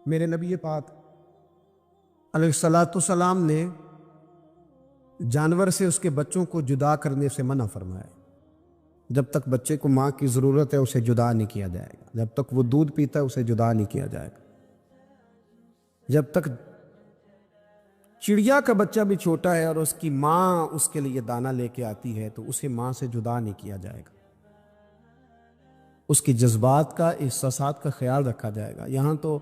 میرے نبی پاک علیہ الصلاۃ والسلام نے جانور سے اس کے بچوں کو جدا کرنے سے منع فرمایا۔ جب تک بچے کو ماں کی ضرورت ہے اسے جدا نہیں کیا جائے گا، جب تک وہ دودھ پیتا ہے اسے جدا نہیں کیا جائے گا، جب تک چڑیا کا بچہ بھی چھوٹا ہے اور اس کی ماں اس کے لیے دانہ لے کے آتی ہے تو اسے ماں سے جدا نہیں کیا جائے گا، اس کی جذبات کا، احساسات کا خیال رکھا جائے گا۔ یہاں تو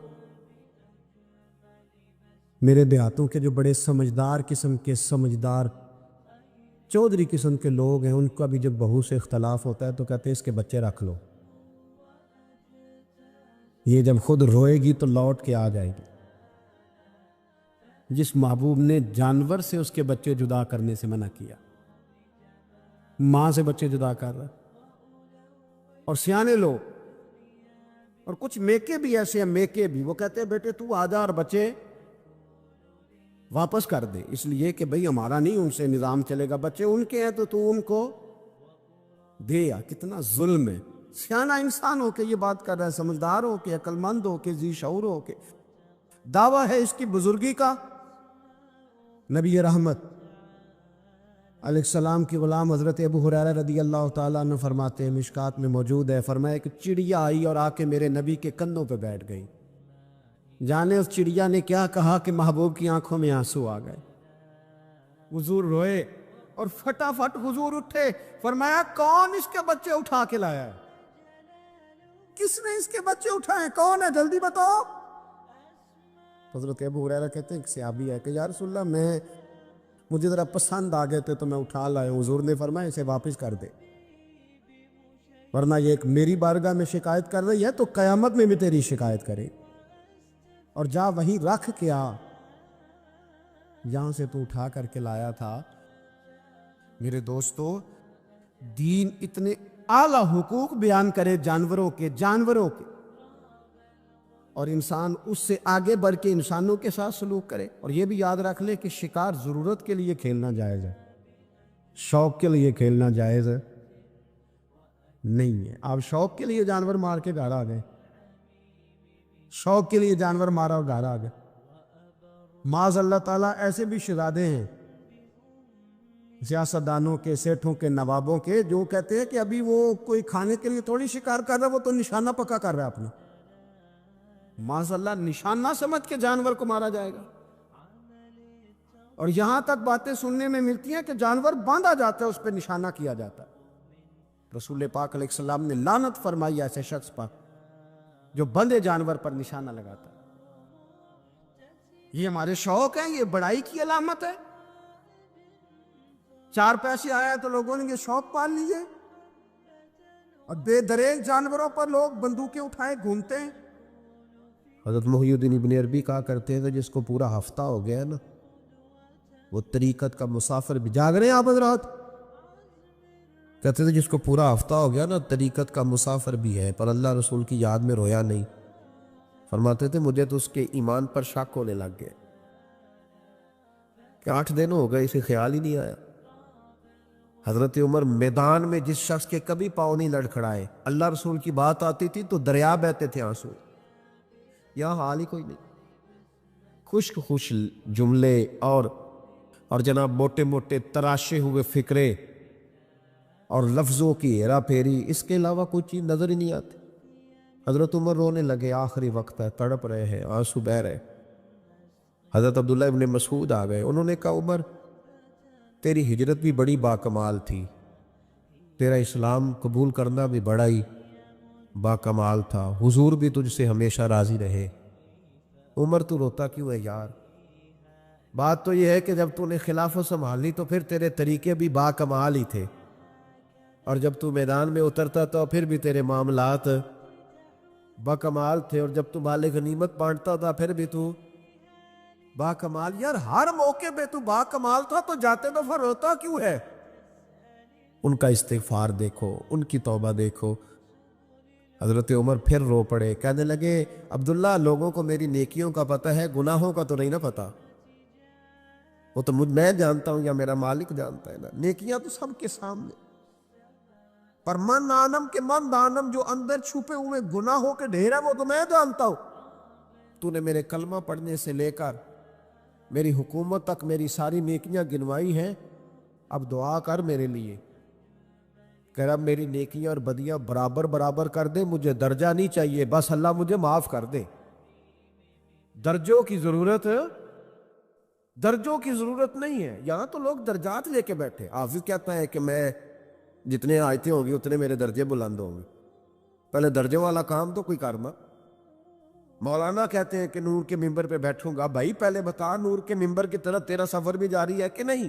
میرے دیہاتوں کے جو بڑے سمجھدار قسم کے سمجھدار چودھری قسم کے لوگ ہیں، ان کا بھی جب بہو سے اختلاف ہوتا ہے تو کہتے ہیں اس کے بچے رکھ لو، یہ جب خود روئے گی تو لوٹ کے آ جائے گی۔ جس محبوب نے جانور سے اس کے بچے جدا کرنے سے منع کیا، ماں سے بچے جدا کر رہا ہے۔ اور سیانے لوگ اور کچھ میکے بھی ایسے ہیں، میکے بھی وہ کہتے ہیں بیٹے تو آ جا اور بچے واپس کر دے، اس لیے کہ بھئی ہمارا نہیں ان سے نظام چلے گا، بچے ان کے ہیں تو ان کو دے۔ یا کتنا ظلم ہے۔ سیانہ انسان ہو کے یہ بات کر رہا ہے، سمجھدار ہو کے، عقل مند ہو کے، ذی شعور ہو کے، دعویٰ ہے اس کی بزرگی کا۔ نبی رحمت علیہ السلام کی غلام حضرت ابو ہریرہ رضی اللہ تعالیٰ عنہ فرماتے ہیں، مشکات میں موجود ہے، فرمایا کہ چڑیا آئی اور آ کے میرے نبی کے کندھوں پہ بیٹھ گئی۔ جانے اس چڑیا نے کیا کہا کہ محبوب کی آنکھوں میں آنسو آ گئے۔ حضور روئے اور فٹافٹ حضور اٹھے، فرمایا کون اس کے بچے اٹھا کے لایا ہے؟ کس نے اس کے بچے اٹھائے؟ کون ہے؟ جلدی بتاؤ۔ حضرت ابو ہریرہ کہتے ہیں ایک صحابی ہے کہ یا رسول اللہ مجھے ذرا پسند آ گئے تھے تو میں اٹھا لایا۔ حضور نے فرمایا اسے واپس کر دے، ورنہ یہ ایک میری بارگاہ میں شکایت کر رہی ہے تو قیامت میں بھی تیری شکایت کرے، اور جا وہیں رکھ کے آ جہاں سے تو اٹھا کر کے لایا تھا۔ میرے دوستو، دین اتنے اعلیٰ حقوق بیان کرے جانوروں کے اور انسان اس سے آگے بڑھ کے انسانوں کے ساتھ سلوک کرے۔ اور یہ بھی یاد رکھ لے کہ شکار ضرورت کے لیے کھیلنا جائز ہے، شوق کے لیے کھیلنا جائز ہے نہیں ہے۔ آپ شوق کے لیے جانور مار کے گھر آ گئے، شوق کے لیے جانور مارا اور گھر آ گئے۔ معاذ اللہ تعالیٰ ایسے بھی شہزادے ہیں سیاستدانوں کے، سیٹھوں کے، نوابوں کے، جو کہتے ہیں کہ ابھی وہ کوئی کھانے کے لیے تھوڑی شکار کر رہا ہے، وہ تو نشانہ پکا کر رہا ہے اپنا۔ معاذ اللہ نشانہ سمجھ کے جانور کو مارا جائے گا۔ اور یہاں تک باتیں سننے میں ملتی ہیں کہ جانور باندھا جاتا ہے، اس پہ نشانہ کیا جاتا ہے۔ رسول پاک علیہ السلام نے لعنت فرمائی ایسے شخص پر جو بندھے جانور پر نشانہ لگاتا ہے۔ یہ ہمارے شوق ہیں، یہ بڑائی کی علامت ہے۔ چار پیسے آیا تو لوگوں نے یہ شوق پال لیے، اور بے دریغ جانوروں پر لوگ بندوقیں اٹھائے گھومتے ہیں۔ حضرت محی الدین ابن عربی کہا کرتے تھے جس کو پورا ہفتہ ہو گیا نا، وہ طریقت کا مسافر بھی، جاگ رہے ہیں آپ حضرات؟ کہتے تھے جس کو پورا ہفتہ ہو گیا نا طریقت کا مسافر بھی ہے، پر اللہ رسول کی یاد میں رویا نہیں۔ فرماتے تھے مجھے تو اس کے ایمان پر شک ہونے لگ گیا کہ 8 دن ہو گئے اسے خیال ہی نہیں آیا۔ حضرت عمر میدان میں جس شخص کے کبھی پاؤں نہیں لڑکھڑائے، اللہ رسول کی بات آتی تھی تو دریا بہتے تھے آنسو، یہاں حال ہی کوئی نہیں۔ خشک جملے اور جناب موٹے موٹے تراشے ہوئے فکرے اور لفظوں کی ہیرا پھیری، اس کے علاوہ کوئی چیز نظر ہی نہیں آتی۔ حضرت عمر رونے لگے، آخری وقت ہے، تڑپ رہے ہیں، آنسو بہہ رہے۔ حضرت عبداللہ ابن مسعود آ گئے، انہوں نے کہا عمر تیری ہجرت بھی بڑی باکمال تھی، تیرا اسلام قبول کرنا بھی بڑا ہی باکمال تھا، حضور بھی تجھ سے ہمیشہ راضی رہے۔ عمر تو روتا کیوں ہے یار؟ بات تو یہ ہے کہ جب تو نے خلافت سنبھالی تو پھر تیرے طریقے بھی باکمال ہی تھے، اور جب تو میدان میں اترتا تو پھر بھی تیرے معاملات باکمال تھے، اور جب تو مال غنیمت بانٹتا تھا پھر بھی تو باکمال۔ یار ہر موقع پہ تو باکمال تھا تو جاتے دفعہ روتا کیوں ہے؟ ان کا استغفار دیکھو، ان کی توبہ دیکھو۔ حضرت عمر پھر رو پڑے، کہنے لگے عبداللہ لوگوں کو میری نیکیوں کا پتہ ہے، گناہوں کا تو نہیں نا پتہ۔ وہ تو میں جانتا ہوں یا میرا مالک جانتا ہے نا، نیکیاں تو سب کے سامنے، پر من آنم کے من دانم، جو اندر چھپے ہوئے گناہوں کے ڈھیر ہے وہ تو میں جانتا ہوں۔ تو نے میرے کلمہ پڑھنے سے لے کر میری حکومت تک میری ساری نیکیاں گنوائی ہیں، اب دعا کر میرے لیے کہ رب میری نیکیاں اور بدیاں برابر برابر کر دے، مجھے درجہ نہیں چاہیے، بس اللہ مجھے معاف کر دے۔ درجوں کی ضرورت نہیں ہے۔ یہاں تو لوگ درجات لے کے بیٹھے۔ حافظ کہتا ہے کہ میں جتنے آیتیں ہوں گی اتنے میرے درجے بلند ہوں گے۔ پہلے درجے والا کام تو کوئی کرنا۔ مولانا کہتے ہیں کہ نور کے ممبر پہ بیٹھوں گا، بھائی پہلے بتا نور کے ممبر کی طرف تیرا سفر بھی جاری ہے کہ نہیں؟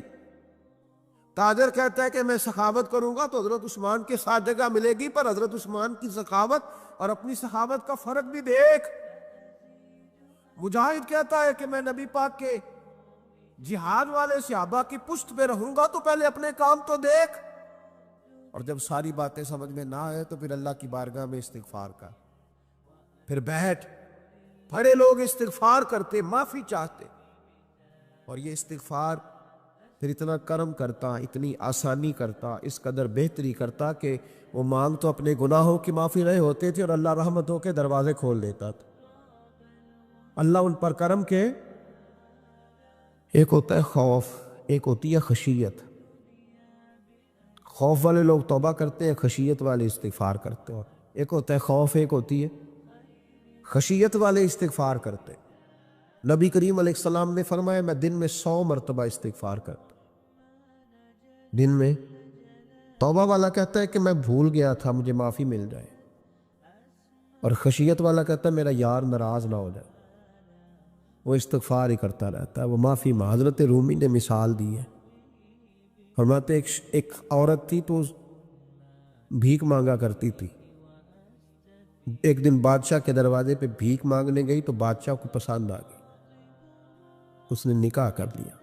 تاجر کہتا ہے کہ میں سخاوت کروں گا تو حضرت عثمان کے ساتھ جگہ ملے گی، پر حضرت عثمان کی سخاوت اور اپنی سخاوت کا فرق بھی دیکھ۔ مجاہد کہتا ہے کہ میں نبی پاک کے جہاد والے صحابہ کی پشت پہ رہوں گا تو پہلے اپنے کام تو دیکھ۔ اور جب ساری باتیں سمجھ میں نہ آئے تو پھر اللہ کی بارگاہ میں استغفار کر، پھر بیٹھ۔ بڑے لوگ استغفار کرتے، معافی چاہتے، اور یہ استغفار پھر اتنا کرم کرتا، اتنی آسانی کرتا، اس قدر بہتری کرتا کہ وہ مانگ تو اپنے گناہوں کی معافی رہے ہوتے تھے اور اللہ رحمتوں کے دروازے کھول دیتا تھا۔ اللہ ان پر کرم کے، ایک ہوتا ہے خوف، ایک ہوتی ہے خشیت۔ خوف والے لوگ توبہ کرتے ہیں، خشیت والے استغفار کرتے ہیں۔ ایک ہوتا ہے خوف، ایک ہوتی ہے خشیت والے استغفار کرتے۔ نبی کریم علیہ السلام نے فرمایا میں دن میں 100 مرتبہ استغفار کرتا۔ دن میں توبہ والا کہتا ہے کہ میں بھول گیا تھا، مجھے معافی مل جائے، اور خشیت والا کہتا ہے میرا یار ناراض نہ ہو جائے، وہ استغفار ہی کرتا رہتا ہے، وہ معافی مانگ۔ حضرت رومی نے مثال دی ہے، فرماتے ایک عورت تھی تو بھیک مانگا کرتی تھی۔ ایک دن بادشاہ کے دروازے پہ بھیک مانگنے گئی تو بادشاہ کو پسند آ گئی، اس نے نکاح کر لیا۔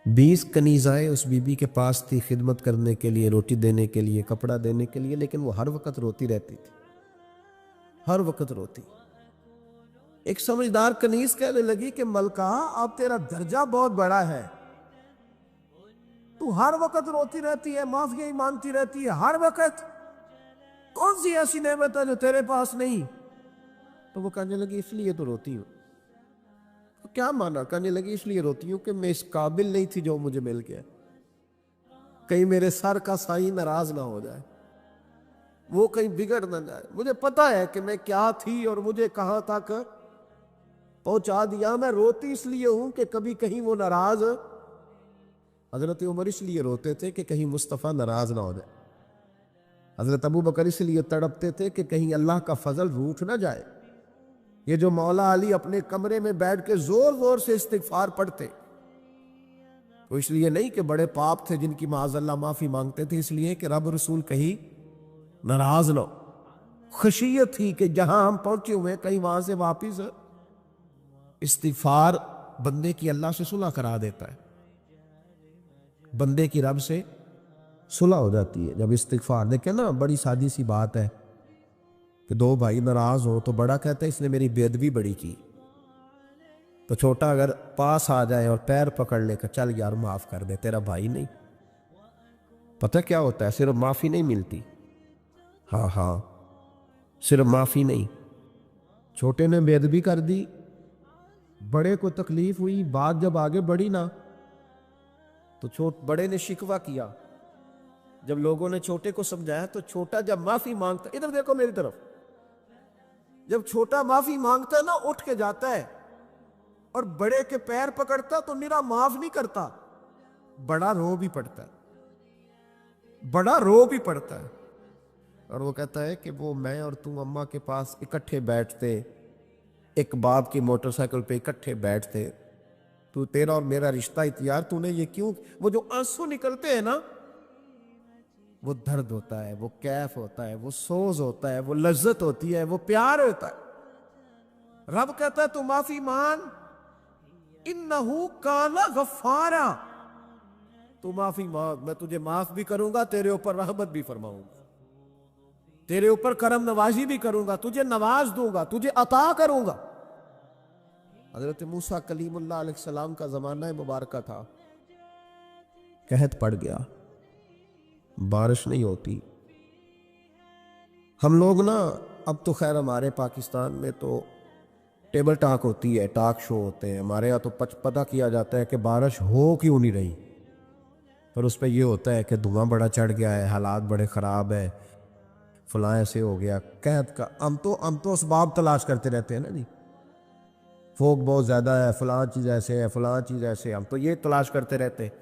20 کنیزائیں اس بی بی کے پاس تھی خدمت کرنے کے لیے، روٹی دینے کے لیے، کپڑا دینے کے لیے، لیکن وہ ہر وقت روتی رہتی تھی، ہر وقت روتی۔ ایک سمجھدار کنیز کہنے لگی کہ ملکہ اب تیرا درجہ بہت بڑا ہے، تو ہر وقت روتی رہتی ہے، معافیاں ہی مانگتی رہتی ہے ہر وقت، کون سی ایسی نعمت ہے جو تیرے پاس نہیں؟ تو وہ کہنے لگی اس لیے تو روتی ہوں۔ کیا مانا؟ کہنے لگی اس لیے روتی ہوں کہ میں اس قابل نہیں تھی جو مجھے مل گیا، کہیں میرے سر کا سائیں ناراض نہ ہو جائے، وہ کہیں بگڑ نہ جائے۔ مجھے پتا ہے کہ میں کیا تھی اور مجھے کہاں تک پہنچا دیا، میں روتی اس لیے ہوں کہ کبھی کہیں وہ ناراض۔ حضرت عمر اس لیے روتے تھے کہ کہیں مصطفیٰ ناراض نہ ہو جائے، حضرت ابو بکر اس لیے تڑپتے تھے کہ کہیں اللہ کا فضل روٹھ نہ جائے۔ یہ جو مولا علی اپنے کمرے میں بیٹھ کے زور زور سے استغفار پڑھتے، وہ اس لیے نہیں کہ بڑے پاپ تھے جن کی معاذ اللہ معافی مانگتے تھے، اس لیے کہ رب رسول کہیں ناراض نہ ہو۔ خشیت تھی کہ جہاں ہم پہنچے ہوئے کہیں وہاں سے واپس۔ استغفار بندے کی اللہ سے صلح کرا دیتا ہے، بندے کی رب سے صلح ہو جاتی ہے جب استغفار۔ دیکھیں نا، بڑی سادی سی بات ہے کہ دو بھائی ناراض ہو تو بڑا کہتا ہے اس نے میری بے ادبی بڑی کی، تو چھوٹا اگر پاس آ جائے اور پیر پکڑ لے کہ چل یار معاف کر دے، تیرا بھائی نہیں۔ پتہ کیا ہوتا ہے؟ صرف معافی نہیں ملتی، ہاں صرف معافی نہیں، چھوٹے نے بے ادبی کر دی، بڑے کو تکلیف ہوئی، بات جب آگے بڑھی نا تو بڑے نے شکوہ کیا۔ جب لوگوں نے چھوٹے کو سمجھایا تو چھوٹا جب معافی مانگتا، ادھر دیکھو میری طرف، جب چھوٹا معافی مانگتا ہے نا اٹھ کے جاتا ہے، اور بڑے کے پیر پکڑتا تو میرا معاف نہیں کرتا، بڑا رو بھی پڑتا ہے، بڑا رو بھی پڑتا ہے، اور وہ کہتا ہے کہ وہ میں اور تم اماں کے پاس اکٹھے بیٹھتے، ایک باپ کی موٹر سائیکل پہ اکٹھے بیٹھتے، تو تیرا اور میرا رشتہ اتیار تو نے یہ کیوں؟ وہ جو آنسو نکلتے ہیں نا، وہ درد ہوتا ہے، وہ کیف ہوتا ہے، وہ سوز ہوتا ہے، وہ لذت ہوتی ہے، وہ پیار ہوتا ہے۔ رب کہتا ہے تو معافی مانگ، انہو کان غفارا، تو معافی مانگ، میں تجھے معاف بھی کروں گا، تیرے اوپر رحمت بھی فرماؤں گا، تیرے اوپر کرم نوازی بھی کروں گا، تجھے نواز دوں گا، تجھے عطا کروں گا۔ حضرت موسیٰ کلیم اللہ علیہ السلام کا زمانہ مبارکہ تھا، قحط پڑ گیا، بارش نہیں ہوتی۔ ہم لوگ نا اب تو خیر ہمارے پاکستان میں تو ٹیبل ٹاک ہوتی ہے، ٹاک شو ہوتے ہیں ہمارے یہاں، تو پتہ کیا جاتا ہے کہ بارش ہو کیوں نہیں رہی، پر اس پہ یہ ہوتا ہے کہ دھواں بڑا چڑھ گیا ہے، حالات بڑے خراب ہے، فلاں ایسے ہو گیا، قحط کا ہم تو اسباب تلاش کرتے رہتے ہیں نا جی، فوگ بہت زیادہ ہے، فلاں چیز ایسے ہے، فلاں چیز ایسے ہے، ہم تو یہ تلاش کرتے رہتے ہیں۔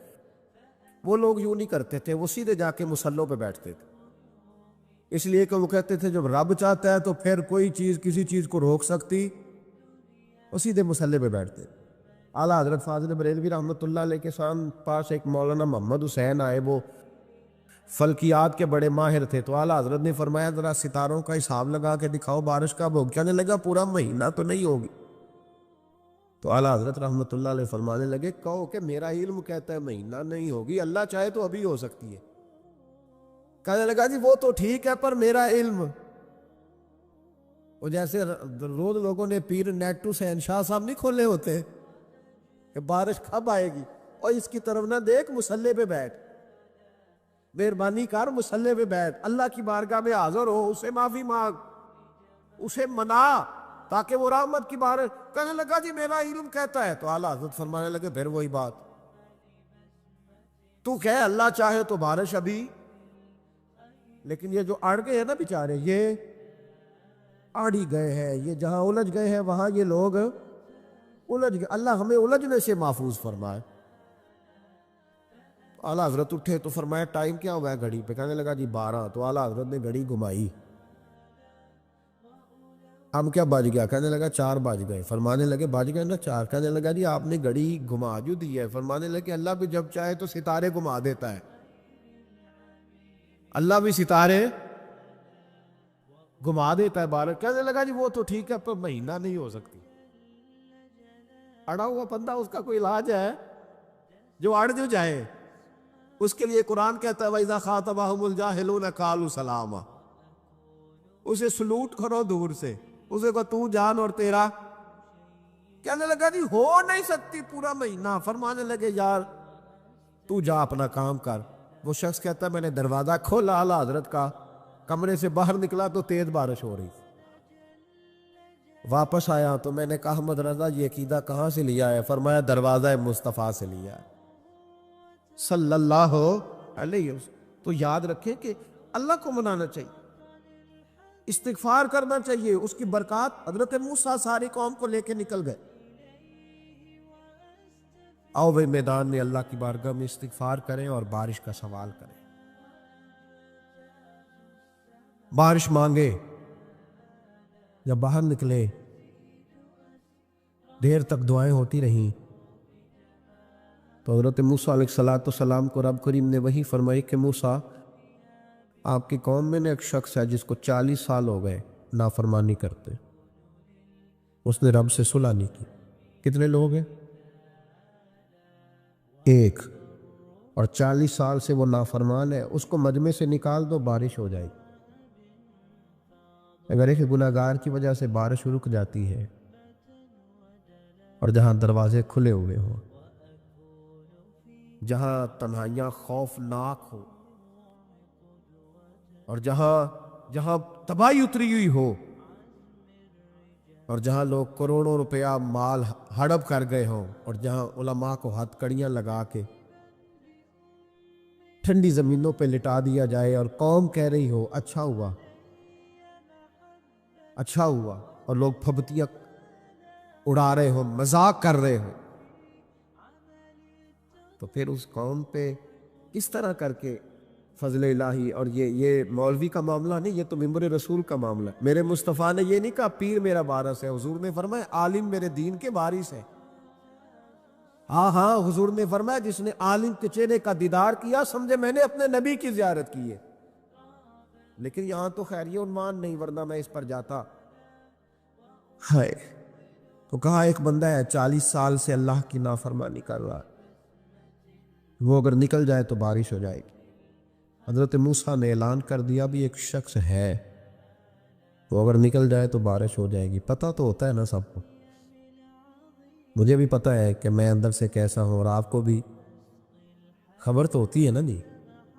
وہ لوگ یوں نہیں کرتے تھے، وہ سیدھے جا کے مصلوں پہ بیٹھتے تھے، اس لیے کہ وہ کہتے تھے جب رب چاہتا ہے تو پھر کوئی چیز کسی چیز کو روک سکتی، وہ سیدھے مصلے پہ بیٹھتے۔ اعلیٰ حضرت فاضل بریلوی رحمۃ اللہ علیہ کے پاس ایک مولانا محمد حسین آئے، وہ فلکیات کے بڑے ماہر تھے، تو اعلیٰ حضرت نے فرمایا ذرا ستاروں کا حساب لگا کے دکھاؤ بارش کب ہوگی، کہنے لگا پورا مہینہ تو نہیں ہوگی۔ تو اعلیٰ حضرت رحمۃ اللہ علیہ فرمانے لگے کہو کہ میرا علم کہتا ہے مہینہ نہیں ہوگی، اللہ چاہے تو ابھی ہو سکتی ہے۔ کہنے لگا جی وہ تو ٹھیک ہے پر میرا علم، وہ جیسے روز لوگوں نے پیر نیٹو حسین شاہ صاحب نہیں کھولے ہوتے کہ بارش کب آئے گی، اور اس کی طرف نہ دیکھ، مصلے پہ بیٹھ، مہربانی کر مصلے پہ بیٹھ، اللہ کی بارگاہ میں حاضر ہو، اسے معافی مانگ، اسے منا تاکہ وہ رحمت کی بارش۔ کہنے لگا جی میرا علم کہتا ہے، تو اعلیٰ حضرت فرمانے لگے پھر وہی بات، تو کہے اللہ چاہے تو بارش ابھی، لیکن یہ جو اڑ گئے ہیں نا بیچارے، یہ اڑ ہی گئے ہیں، یہ جہاں الجھ گئے ہیں وہاں یہ لوگ الجھ گئے، اللہ ہمیں الجھنے سے محفوظ فرمائے۔ اعلیٰ حضرت اٹھے تو فرمایا ٹائم کیا ہوا ہے گھڑی پہ، کہنے لگا جی 12، تو اعلیٰ حضرت نے گھڑی گھمائی، اب کیا بج گیا، کہنے لگا 4 بج گئے، فرمانے لگے بج گئے نا 4، کہنے لگا جی آپ نے گھڑی گھما جو دی ہے، فرمانے لگے اللہ بھی جب چاہے تو ستارے گھما دیتا ہے، اللہ بھی ستارے گھما دیتا ہے بارش۔ کہنے لگا جی وہ تو ٹھیک ہے پر مہینہ نہیں ہو سکتی، اڑا ہوا بندہ اس کا کوئی علاج ہے، جو اڑ جو جائے اس کے لیے قرآن کہتا ہے وَإِذَا خَاطَبَهُمُ الْجَاهِلُونَ قَالُوا سَلَامًا، اسے سلوٹ کرو دور سے، اسے کو تو جان اور تیرا۔ کہنے لگا جی ہو نہیں سکتی پورا مہینہ، فرمانے لگے یار تو جا اپنا کام کر۔ وہ شخص کہتا ہے میں نے دروازہ کھولا اعلیٰ حضرت کا، کمرے سے باہر نکلا تو تیز بارش ہو رہی، واپس آیا تو میں نے کہا احمد رضا یہ عقیدہ کہاں سے لیا ہے، فرمایا دروازہ مصطفیٰ سے لیا ہے صلی اللہ علیہ وسلم۔ تو یاد رکھیں کہ اللہ کو منانا چاہیے، استغفار کرنا چاہیے، اس کی برکات۔ حضرت موسیٰ ساری قوم کو لے کے نکل گئے، آؤ بھائی میدان میں اللہ کی بارگاہ میں استغفار کریں اور بارش کا سوال کریں، بارش مانگے۔ جب باہر نکلے دیر تک دعائیں ہوتی رہیں، تو حضرت موسیٰ علیہ السلام کو رب کریم نے وحی فرمائی کہ موسیٰ آپ کی قوم میں نے ایک شخص ہے جس کو 40 سال ہو گئے نافرمانی کرتے، اس نے رب سے صلح نہیں کی۔ کتنے لوگ ہیں؟ ایک، اور 40 سال سے وہ نافرمان ہے، اس کو مجمع سے نکال دو بارش ہو جائے گی۔ اگر ایک گناہگار کی وجہ سے بارش رک جاتی ہے، اور جہاں دروازے کھلے ہوئے ہوں، جہاں تنہائیاں خوفناک ہو، اور جہاں تباہی اتری ہوئی ہو، اور جہاں لوگ کروڑوں روپیہ مال ہڑپ کر گئے ہوں، اور جہاں علماء کو ہتھ کڑیاں لگا کے ٹھنڈی زمینوں پہ لٹا دیا جائے، اور قوم کہہ رہی ہو اچھا ہوا اچھا ہوا، اور لوگ پھبتیاں اڑا رہے ہو، مذاق کر رہے ہو، تو پھر اس قوم پہ کس طرح کر کے فضل الہی۔ اور یہ مولوی کا معاملہ نہیں، یہ تو ممبر رسول کا معاملہ ہے۔ میرے مصطفیٰ نے یہ نہیں کہا پیر میرا وارث ہے، حضور نے فرمایا عالم میرے دین کے وارث ہے۔ ہاں حضور نے فرمایا جس نے عالم کے چہرے کا دیدار کیا سمجھے میں نے اپنے نبی کی زیارت کی ہے۔ لیکن یہاں تو خیر یہ عنوان نہیں، ورنہ میں اس پر جاتا۔ ہائے، تو کہا ایک بندہ ہے 40 سال سے اللہ کی نافرمانی کر رہا ہے، وہ اگر نکل جائے تو بارش ہو جائے گی۔ حضرت موسیٰ نے اعلان کر دیا بھی ایک شخص ہے، وہ اگر نکل جائے تو بارش ہو جائے گی۔ پتہ تو ہوتا ہے نا سب کو، مجھے بھی پتہ ہے کہ میں اندر سے کیسا ہوں، اور آپ کو بھی خبر تو ہوتی ہے نا جی۔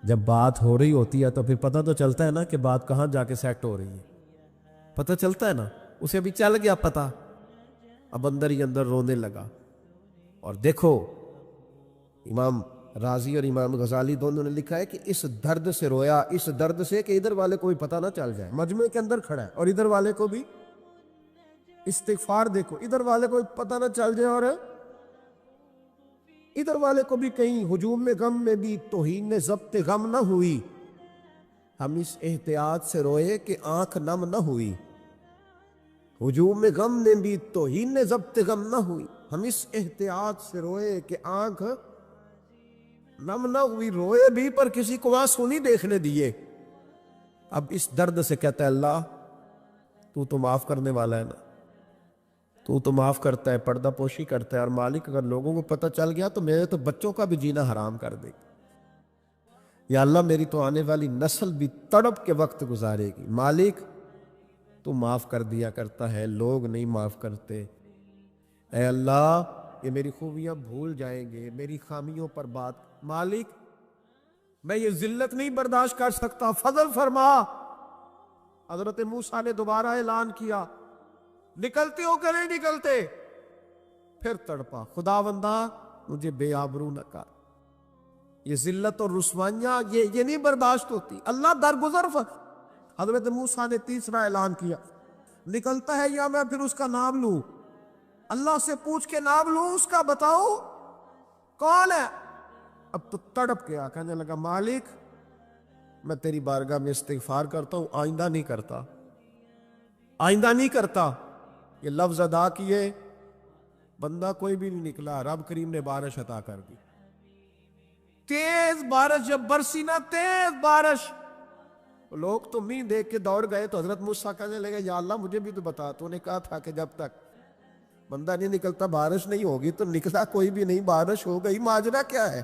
جب بات ہو رہی ہوتی ہے تو پھر پتہ تو چلتا ہے نا کہ بات کہاں جا کے سیٹ ہو رہی ہے، پتہ چلتا ہے نا، اسے بھی چل گیا پتہ اب اندر ہی اندر رونے لگا. اور دیکھو امام رازی اور امام غزالی دونوں نے لکھا ہے کہ اس درد سے رویا، اس درد سے کہ ادھر والے کو بھی پتہ نہ چل جائے، مجمع کے اندر کھڑا ہے اور ادھر والے کو بھی استغفار، دیکھو ادھر والے کو پتہ نہ چل جائے اور ادھر والے کو بھی کہیں ہجوم میں غم میں بھی توہین ضبط غم نہ ہوئی. ہم اس احتیاط سے روئے کہ آنکھ نم نہ ہوئی. ہجوم میں غم نے بھی توہین ضبط غم نہ ہوئی. ہم اس احتیاط سے روئے کہ آنکھ نم نہ ہوئی. روئے بھی پر کسی کو آنسو نہیں دیکھنے دیے. اب اس درد سے کہتا ہے اللہ تو معاف کرنے والا ہے نا، تو معاف کرتا ہے، پردہ پوشی کرتا ہے. اور مالک اگر لوگوں کو پتہ چل گیا تو میرے تو بچوں کا بھی جینا حرام کر دے. یا اللہ میری تو آنے والی نسل بھی تڑپ کے وقت گزارے گی. مالک تو معاف کر دیا کرتا ہے، لوگ نہیں معاف کرتے. اے اللہ یہ میری خوبیاں بھول جائیں گے، میری خامیوں پر بات. مالک میں یہ ذلت نہیں برداشت کر سکتا، فضل فرما. حضرت موسیٰ نے دوبارہ اعلان کیا، نکلتے ہو کہ نہیں نکلتے؟ پھر تڑپا، خداوندا مجھے بے آبرو نہ کر. یہ ذلت اور رسوائیاں یہ نہیں برداشت ہوتی. اللہ درگزر حضرت موسیٰ نے تیسرا اعلان کیا، نکلتا ہے یا میں پھر اس کا نام لوں؟ اللہ سے پوچھ کے نام لوں اس کا، بتاؤ کون ہے؟ اب تو تڑپ گیا، کہنے لگا مالک میں تیری بارگاہ میں استغفار کرتا ہوں، آئندہ نہیں کرتا، آئندہ نہیں کرتا. یہ لفظ ادا کیے، بندہ کوئی بھی نہیں نکلا. رب کریم نے بارش عطا کر دی، تیز بارش. جب برسی نا تیز بارش، لوگ تو مین دیکھ کے دوڑ گئے. تو حضرت موسیٰ کہنے لگے یا اللہ مجھے بھی تو بتا، تو نے کہا تھا کہ جب تک بندہ نہیں نکلتا بارش نہیں ہوگی. تو نکلا کوئی بھی نہیں، بارش ہو گئی، ماجرا کیا ہے؟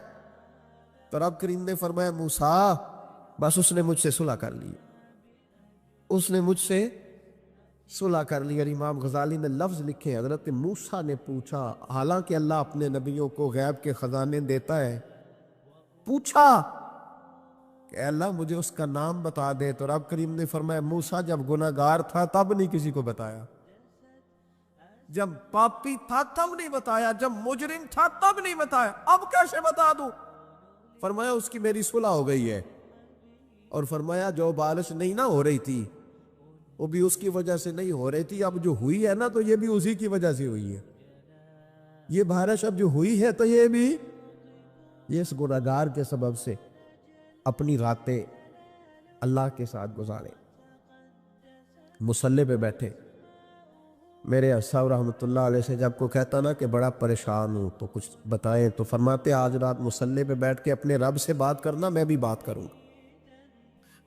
تو رب کریم نے فرمایا موسیٰ بس اس نے مجھ سے صلح کر لی، اس نے مجھ سے صلح کر لی. اور امام غزالی نے لفظ لکھے، حضرت موسیٰ نے پوچھا، حالانکہ اللہ اپنے نبیوں کو غیب کے خزانے دیتا ہے، پوچھا کہ اللہ مجھے اس کا نام بتا دے. تو رب کریم نے فرمایا موسیٰ جب گناہ گار تھا تب نہیں کسی کو بتایا، جب پاپی تھا تب نہیں بتایا، جب مجرم تھا تب نہیں بتایا، اب کیسے بتا دوں؟ فرمایا اس کی میری صلح ہو گئی ہے. اور فرمایا جو بارش نہیں نہ ہو رہی تھی وہ بھی اس کی وجہ سے نہیں ہو رہی تھی، اب جو ہوئی ہے نا تو یہ بھی اسی کی وجہ سے ہوئی ہے. یہ بارش اب جو ہوئی ہے تو یہ بھی یہ اس گناہگار کے سبب سے. اپنی راتیں اللہ کے ساتھ گزارے. مصلی پہ بیٹھے، میرے صاحب رحمۃ اللہ علیہ سے جب کو کہتا نا کہ بڑا پریشان ہوں تو کچھ بتائیں، تو فرماتے آج رات مصلی پہ بیٹھ کے اپنے رب سے بات کرنا، میں بھی بات کروں گا.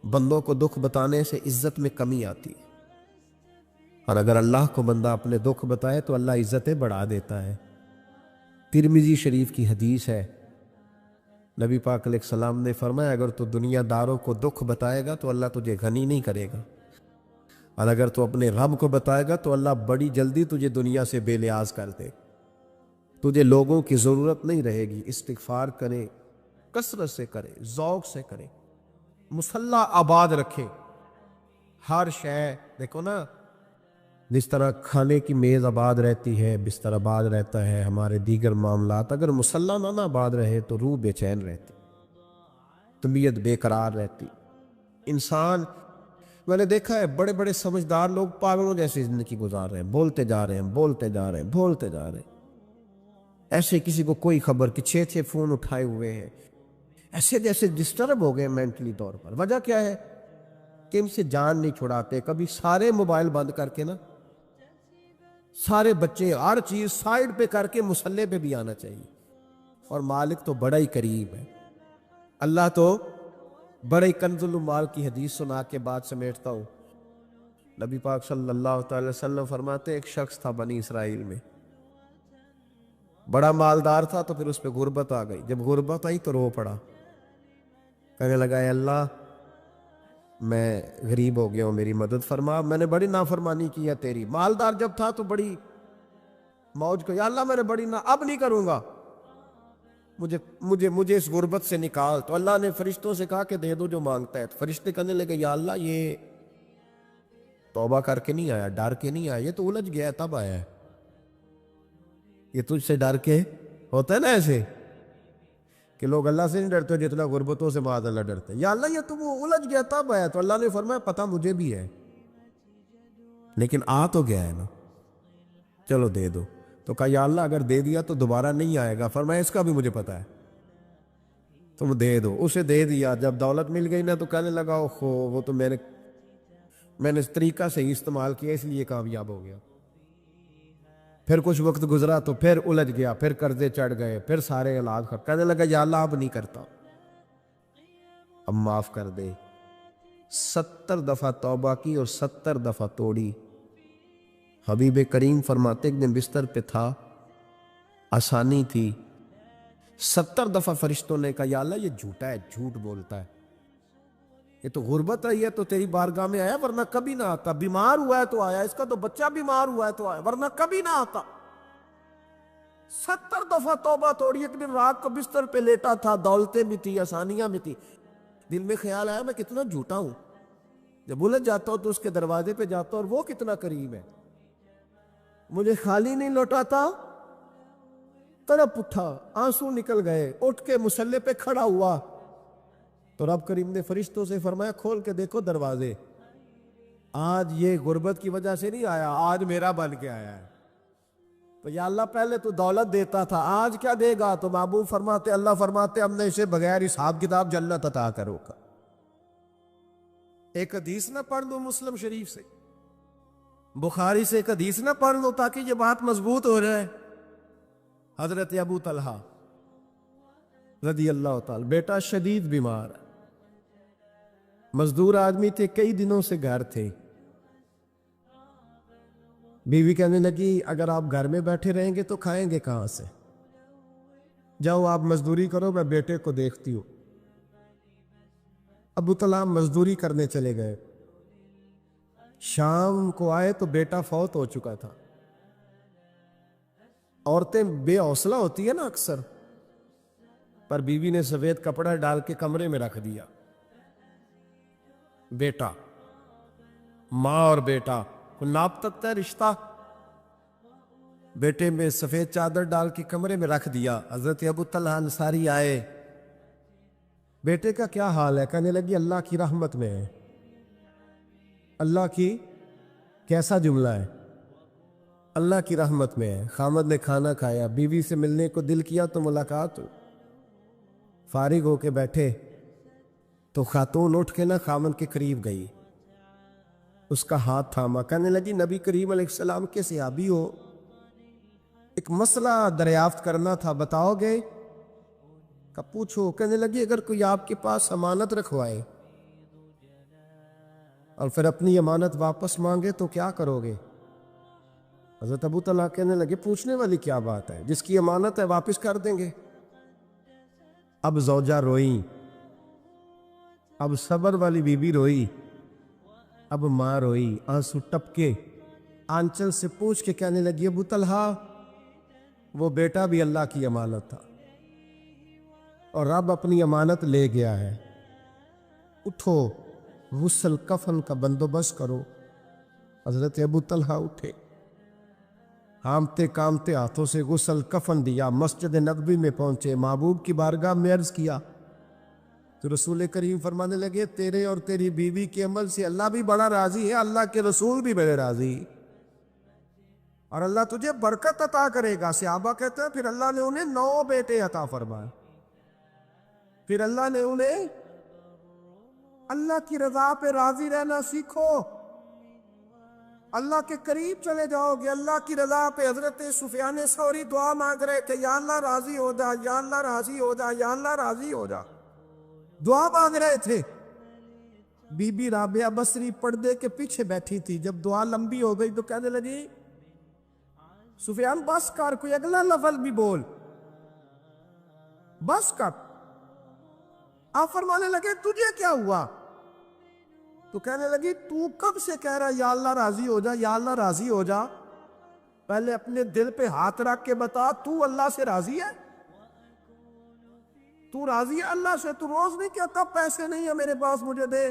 بندوں کو دکھ بتانے سے عزت میں کمی آتی ہے، اور اگر اللہ کو بندہ اپنے دکھ بتائے تو اللہ عزتیں بڑھا دیتا ہے. ترمذی شریف کی حدیث ہے، نبی پاک علیہ السلام نے فرمایا اگر تو دنیا داروں کو دکھ بتائے گا تو اللہ تجھے غنی نہیں کرے گا، اور اگر تو اپنے رب کو بتائے گا تو اللہ بڑی جلدی تجھے دنیا سے بے نیاز کر دے. تجھے لوگوں کی ضرورت نہیں رہے گی. استغفار کریں، کثرت سے کریں، ذوق سے کریں، مصلی آباد رکھیں. ہر شے دیکھو نا، جس طرح کھانے کی میز آباد رہتی ہے، بستر آباد رہتا ہے، ہمارے دیگر معاملات، اگر مصلی نہ آباد رہے تو روح بے چین رہتی، طبیعت بے قرار رہتی. انسان میں نے دیکھا ہے بڑے بڑے سمجھدار لوگ پاگلوں جیسی زندگی گزار رہے ہیں، بولتے جا رہے ہیں، بولتے جا رہے ہیں، بولتے جا رہے ہیں. ایسے کسی کو کوئی خبر کہ 6 فون اٹھائے ہوئے ہیں، ایسے جیسے ڈسٹرب ہو گئے مینٹلی طور پر. وجہ کیا ہے کہ ان سے جان نہیں چھڑاتے. کبھی سارے موبائل بند کر کے نا، سارے بچے ہر چیز سائیڈ پہ کر کے مصلی پہ بھی آنا چاہیے. اور مالک تو بڑا ہی قریب ہے، اللہ تو بڑے کنز المال کی حدیث سنا کے بعد سمیٹتا ہوں. نبی پاک صلی اللہ تعالی وسلم فرماتے ایک شخص تھا بنی اسرائیل میں، بڑا مالدار تھا، تو پھر اس پہ غربت آ گئی. جب غربت آئی تو رو پڑا، کہنے لگا اے اللہ میں غریب ہو گیا ہوں، میری مدد فرما، میں نے بڑی نافرمانی کی ہے تیری. مالدار جب تھا تو بڑی موج کو، یا اللہ میں نے بڑی اب نہیں کروں گا، مجھے اس غربت سے نکال. تو اللہ نے فرشتوں سے کہا کہ دے دو جو مانگتا ہے. تو فرشتے کہنے لگے یا اللہ یہ توبہ کر کے نہیں آیا، ڈر کے نہیں آیا، یہ تو الجھ گیا تب آیا ہے. یہ تجھ سے ڈر کے ہوتا ہے نا ایسے کہ لوگ اللہ سے نہیں ڈرتے جتنا غربتوں سے معاذ اللہ ڈرتے ہیں. یا اللہ یہ تو وہ الجھ گیا تب آیا, تو اللہ نے فرمایا پتہ مجھے بھی ہے, لیکن آ تو گیا ہے نا, چلو دے دو. تو کہا یا اللہ اگر دے دیا تو دوبارہ نہیں آئے گا. فرمایا اس کا بھی مجھے پتہ ہے, تم دے دو. اسے دے دیا. جب دولت مل گئی نا تو کہنے لگا اوہو وہ تو میں نے اس طریقہ سے ہی استعمال کیا اس لیے کامیاب ہو گیا. پھر کچھ وقت گزرا تو پھر الجھ گیا, پھر قرضے چڑھ گئے, پھر سارے اولاد خرچ. کہنے لگا یا اللہ اب نہیں کرتا, اب معاف کر دے. 70 دفعہ توبہ کی اور 70 دفعہ توڑی. حبیب کریم فرماتے ایک دن بستر پہ تھا, آسانی تھی, 70 دفعہ فرشتوں نے کہا یا اللہ یہ جھوٹا ہے, جھوٹ بولتا ہے, یہ تو غربت آئی ہے تو تیری بارگاہ میں آیا ورنہ کبھی نہ آتا. بیمار ہوا ہے تو آیا, اس کا تو بچہ بیمار ہوا ہے تو آیا ورنہ کبھی نہ آتا. 70 دفعہ توبہ توڑی. ایک دن رات کو بستر پہ لیٹا تھا, دولتیں بھی تھی, آسانیاں بھی تھی. دل میں خیال آیا میں کتنا جھوٹا ہوں, جب الجھ جاتا ہوں تو اس کے دروازے پہ جاتا ہوں اور وہ کتنا قریب ہے, مجھے خالی نہیں لوٹاتا. تڑپ اٹھا, آنسو نکل گئے, اٹھ کے مصلی پہ کھڑا ہوا تو رب کریم نے فرشتوں سے فرمایا کھول کے دیکھو دروازے, آج یہ غربت کی وجہ سے نہیں آیا, آج میرا بن کے آیا ہے. تو یا اللہ پہلے تو دولت دیتا تھا, آج کیا دے گا؟ تو محبوب فرماتے اللہ فرماتے ہم نے اسے بغیر حساب کتاب جنت عطا کرو گا. ایک حدیث نہ پڑھ لو مسلم شریف سے, بخاری سے ایک حدیث نہ پڑھ لو تاکہ یہ بات مضبوط ہو جائے. حضرت ابو طلحہ رضی اللہ تعالی, بیٹا شدید بیمار, مزدور آدمی تھے, کئی دنوں سے گھر تھے. بیوی کہنے لگی اگر آپ گھر میں بیٹھے رہیں گے تو کھائیں گے کہاں سے, جاؤ آپ مزدوری کرو, میں بیٹے کو دیکھتی ہوں. ابو طلحہ مزدوری کرنے چلے گئے. شام کو آئے تو بیٹا فوت ہو چکا تھا. عورتیں بے حوصلہ ہوتی ہے نا اکثر, پر بیوی نے سفید کپڑا ڈال کے کمرے میں رکھ دیا. بیٹا, ماں اور بیٹا کو ناپ سکتا ہے رشتہ, بیٹے میں سفید چادر ڈال کے کمرے میں رکھ دیا. حضرت ابو طلحہ انصاری آئے, بیٹے کا کیا حال ہے؟ کہنے لگی اللہ کی رحمت میں ہے. اللہ کی کیسا جملہ ہے, اللہ کی رحمت میں ہے. خامد نے کھانا کھایا, بیوی سے ملنے کو دل کیا تو ملاقات, فارغ ہو کے بیٹھے تو خاتون اٹھ کے نا خامد کے قریب گئی, اس کا ہاتھ تھاما. کہنے لگی نبی کریم علیہ السلام کے صحابی ہو, ایک مسئلہ دریافت کرنا تھا, بتاؤ گے؟ کہ پوچھو. کہنے لگی اگر کوئی آپ کے پاس امانت رکھوائے اور پھر اپنی امانت واپس مانگے تو کیا کرو گے؟ حضرت ابو طلحہ کہنے لگے پوچھنے والی کیا بات ہے, جس کی امانت ہے واپس کر دیں گے. اب زوجہ روئی, اب صبر والی بی بی روئی, اب ماں روئی, آنسو ٹپکے, آنچل سے پوچھ کے کہنے لگی ابو طلحہ وہ بیٹا بھی اللہ کی امانت تھا اور رب اپنی امانت لے گیا ہے, اٹھو غسل کفن کا بندوبست کرو. حضرت ابو طلحہ اٹھے, ہامتے کامتے ہاتھوں سے غسل کفن دیا, مسجد نبوی میں پہنچے, محبوب کی بارگاہ میں عرض کیا تو رسول کریم فرمانے لگے تیرے اور تیری بیوی کے عمل سے اللہ بھی بڑا راضی ہے, اللہ کے رسول بھی بڑے راضی, اور اللہ تجھے برکت عطا کرے گا. صحابہ کہتے ہیں پھر اللہ نے انہیں 9 بیٹے عطا فرمائے. پھر اللہ نے انہیں اللہ کی رضا پہ راضی رہنا سیکھو, اللہ کے قریب چلے جاؤ گے, اللہ کی رضا پہ. حضرت سفیان ثوری دعا مانگ رہے تھے یا اللہ راضی ہو جا, یا اللہ راضی ہو جا, یا اللہ راضی ہو جا, دعا مانگ رہے تھے. بی بی رابعہ بصری پردے کے پیچھے بیٹھی تھی, جب دعا لمبی ہو گئی تو کہنے لگی سفیان بس کر, کوئی اگلا لفظ بھی بول, بس کر. آپ فرمانے لگے تجھے کیا ہوا؟ تو کہنے لگی تو کب سے کہہ رہا یا اللہ راضی ہو جا, یا اللہ راضی ہو جا, پہلے اپنے دل پہ ہاتھ رکھ کے بتا تو اللہ سے راضی ہے؟ تو راضی ہے اللہ سے؟ تو روز نہیں کہتا پیسے نہیں ہے میرے پاس مجھے دے,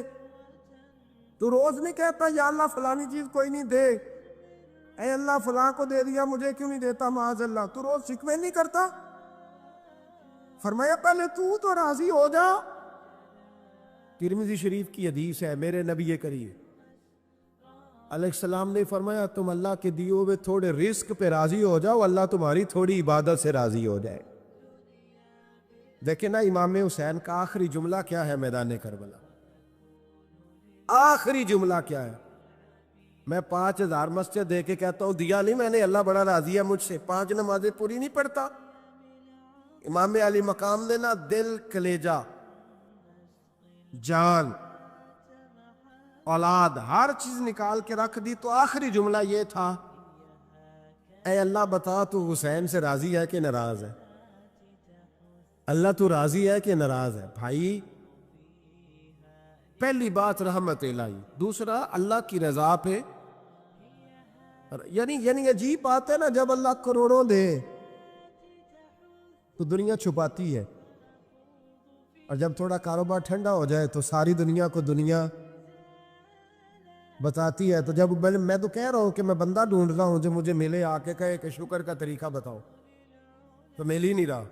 تو روز نہیں کہتا یا اللہ فلانی چیز کوئی نہیں دے, اے اللہ فلاں کو دے دیا مجھے کیوں نہیں دیتا معاذ اللہ، تو روز شکوے نہیں کرتا؟ فرمایا پہلے تو راضی ہو جا۔ ترمذی شریف کی حدیث ہے، میرے نبی کریم علیہ السلام نے فرمایا تم اللہ کے دیے ہوئے تھوڑے رزق پہ راضی ہو جاؤ، اللہ تمہاری تھوڑی عبادت سے راضی ہو جائے۔ دیکھیں نا امام حسین کا آخری جملہ کیا ہے میدان کربلا؟ آخری جملہ کیا ہے؟ میں 5000 مسجد دے کے کہتا ہوں دیا نہیں میں نے، اللہ بڑا راضی ہے مجھ سے، 5 نمازیں پوری نہیں پڑھتا۔ امام علی مقام نے نا دل، کلیجہ، جان، اولاد، ہر چیز نکال کے رکھ دی، تو آخری جملہ یہ تھا اے اللہ بتا تو حسین سے راضی ہے کہ ناراض ہے؟ اللہ تو راضی ہے کہ ناراض ہے؟ بھائی پہلی بات رحمت الہی، دوسرا اللہ کی رضا پہ، یعنی عجیب بات ہے نا، جب اللہ کروڑوں دے تو دنیا چھپاتی ہے، اور جب تھوڑا کاروبار ٹھنڈا ہو جائے تو ساری دنیا کو دنیا بتاتی ہے۔ تو جب میں تو کہہ رہا ہوں کہ میں بندہ ڈھونڈ رہا ہوں جو مجھے ملے، آ کے کہے کہ شکر کا طریقہ بتاؤ، تو مل ہی نہیں رہا۔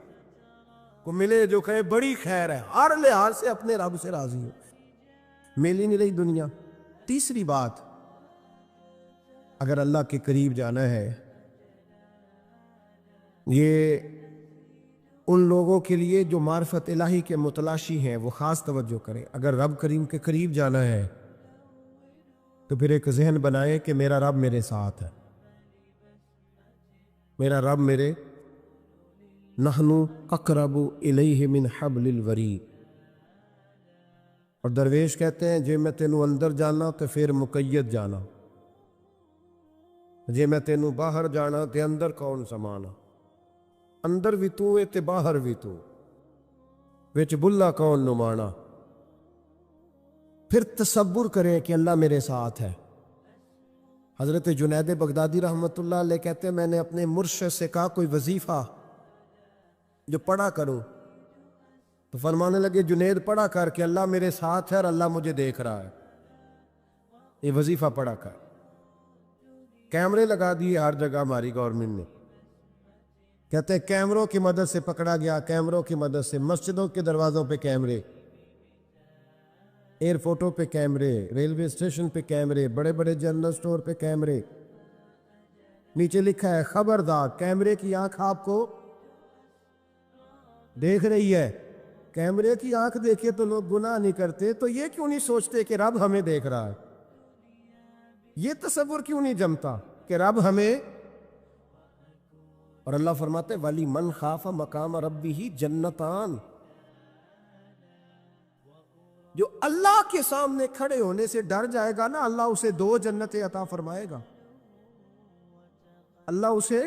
کو ملے جو کہے بڑی خیر ہے، ہر لحاظ سے اپنے رب سے راضی ہو، مل ہی نہیں رہی دنیا۔ تیسری بات، اگر اللہ کے قریب جانا ہے، یہ ان لوگوں کے لیے جو معرفت الہی کے متلاشی ہیں وہ خاص توجہ کریں۔ اگر رب کریم کے قریب جانا ہے تو پھر ایک ذہن بنائے کہ میرا رب میرے ساتھ ہے، میرا رب میرے، نحن اقرب الیہ من حبل الورید۔ اور درویش کہتے ہیں جے میں تینوں اندر جانا تو پھر مقید جانا، جے میں تینوں باہر جانا تے اندر کون سمانا، اندر بھی تو تے باہر بھی تو، وچ بلا کون نمانا۔ پھر تصور کریں کہ اللہ میرے ساتھ ہے۔ حضرت جنید بغدادی رحمۃ اللہ علیہ کہتے ہیں میں نے اپنے مرشد سے کہا کوئی وظیفہ جو پڑھا کروں، تو فرمانے لگے جنید پڑھا کر کہ اللہ میرے ساتھ ہے اور اللہ مجھے دیکھ رہا ہے، یہ وظیفہ پڑھا کر۔ کیمرے لگا دیے ہر جگہ ہماری گورنمنٹ نے، کہتے ہیں کیمروں کی مدد سے پکڑا گیا، کیمروں کی مدد سے، مسجدوں کے دروازوں پہ کیمرے، ایئرپورٹوں پہ کیمرے، ریلوے اسٹیشن پہ کیمرے، بڑے بڑے جنرل سٹور پہ کیمرے، نیچے لکھا ہے خبردار کیمرے کی آنکھ آپ کو دیکھ رہی ہے۔ کیمرے کی آنکھ دیکھے تو لوگ گناہ نہیں کرتے، تو یہ کیوں نہیں سوچتے کہ رب ہمیں دیکھ رہا ہے؟ یہ تصور کیوں نہیں جمتا کہ رب ہمیں؟ اور اللہ فرماتے ولی من خاف مقام ربہ جنتان، جو اللہ کے سامنے کھڑے ہونے سے ڈر جائے گا نا، اللہ اسے 2 جنتیں عطا فرمائے گا۔ اللہ اسے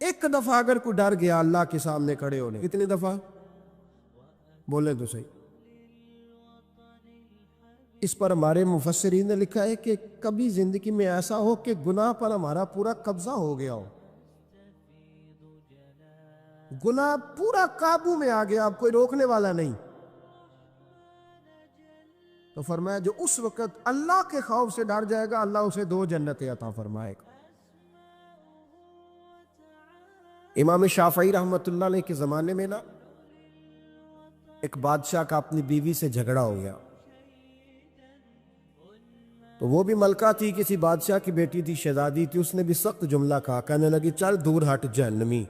ایک دفعہ اگر کوئی ڈر گیا اللہ کے سامنے کھڑے ہونے، کتنی دفعہ بولے تو صحیح؟ اس پر ہمارے مفسرین نے لکھا ہے کہ کبھی زندگی میں ایسا ہو کہ گناہ پر ہمارا پورا قبضہ ہو گیا ہو، گناہ پورا قابو میں آ گیا، اب کوئی روکنے والا نہیں، تو فرمایا جو اس وقت اللہ کے خوف سے ڈر جائے گا اللہ اسے 2 جنتیں عطا فرمائے گا۔ امام شافعی رحمۃ اللہ علیہ کے زمانے میں نا ایک بادشاہ کا اپنی بیوی سے جھگڑا ہو گیا، تو وہ بھی ملکہ تھی، کسی بادشاہ کی بیٹی تھی، شہزادی تھی، اس نے بھی سخت جملہ کہا، کہنے لگی چل دور ہٹ جہنمی،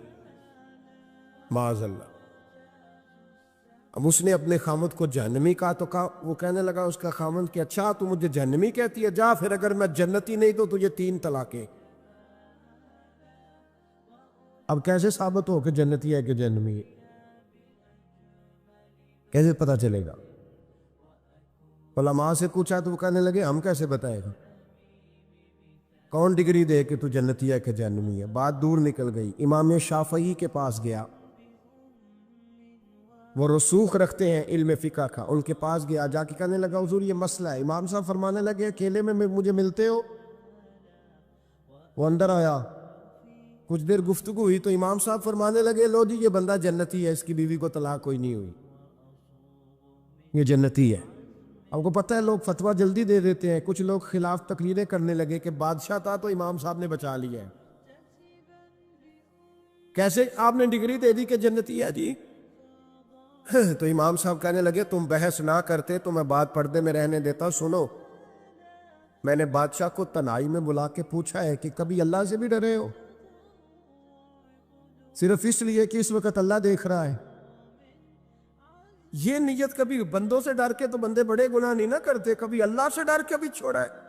معاذ اللہ۔ اب اس نے اپنے خامد کو جہنمی کہا تو وہ کہنے لگا اس کا خامد کہ اچھا تو مجھے جہنمی کہتی ہے، جا پھر اگر میں جنتی نہیں تو تجھے 3 طلاقیں۔ اب کیسے ثابت ہو کہ جنتی ہے کہ جہنمی ہے؟ کیسے پتہ چلے گا؟ علماء سے پوچھا تو وہ کہنے لگے ہم کیسے بتائے گا، کون ڈگری دے کہ تو جنتی ہے کہ جہنمی ہے؟ بات دور نکل گئی، امام شافعی کے پاس گیا، وہ رسوخ رکھتے ہیں علم فقہ کا، ان کے پاس گیا، جا کے کہنے لگا حضور یہ مسئلہ ہے۔ امام صاحب فرمانے لگے اکیلے میں مجھے ملتے ہو؟ وہ اندر آیا، کچھ دیر گفتگو ہوئی تو امام صاحب فرمانے لگے لو جی یہ بندہ جنتی ہے، اس کی بیوی کو طلاق کوئی نہیں ہوئی، یہ جنتی ہے۔ آپ کو پتہ ہے لوگ فتویٰ جلدی دے دیتے ہیں، کچھ لوگ خلاف تقریریں کرنے لگے کہ بادشاہ تھا تو امام صاحب نے بچا لیا ہے۔ کیسے؟ آپ نے ڈگری دے دی کہ جنتی ہے جی۔ تو امام صاحب کہنے لگے تم بحث نہ کرتے تو میں بات پردے میں رہنے دیتا۔ سنو، میں نے بادشاہ کو تنہائی میں بلا کے پوچھا ہے کہ کبھی اللہ سے بھی ڈرے ہو؟ صرف اس لیے کہ اس وقت اللہ دیکھ رہا ہے۔ یہ نیت کبھی بندوں سے ڈر کے تو بندے بڑے گناہ نہیں نہ کرتے، کبھی اللہ سے ڈر کے بھی چھوڑا ہے۔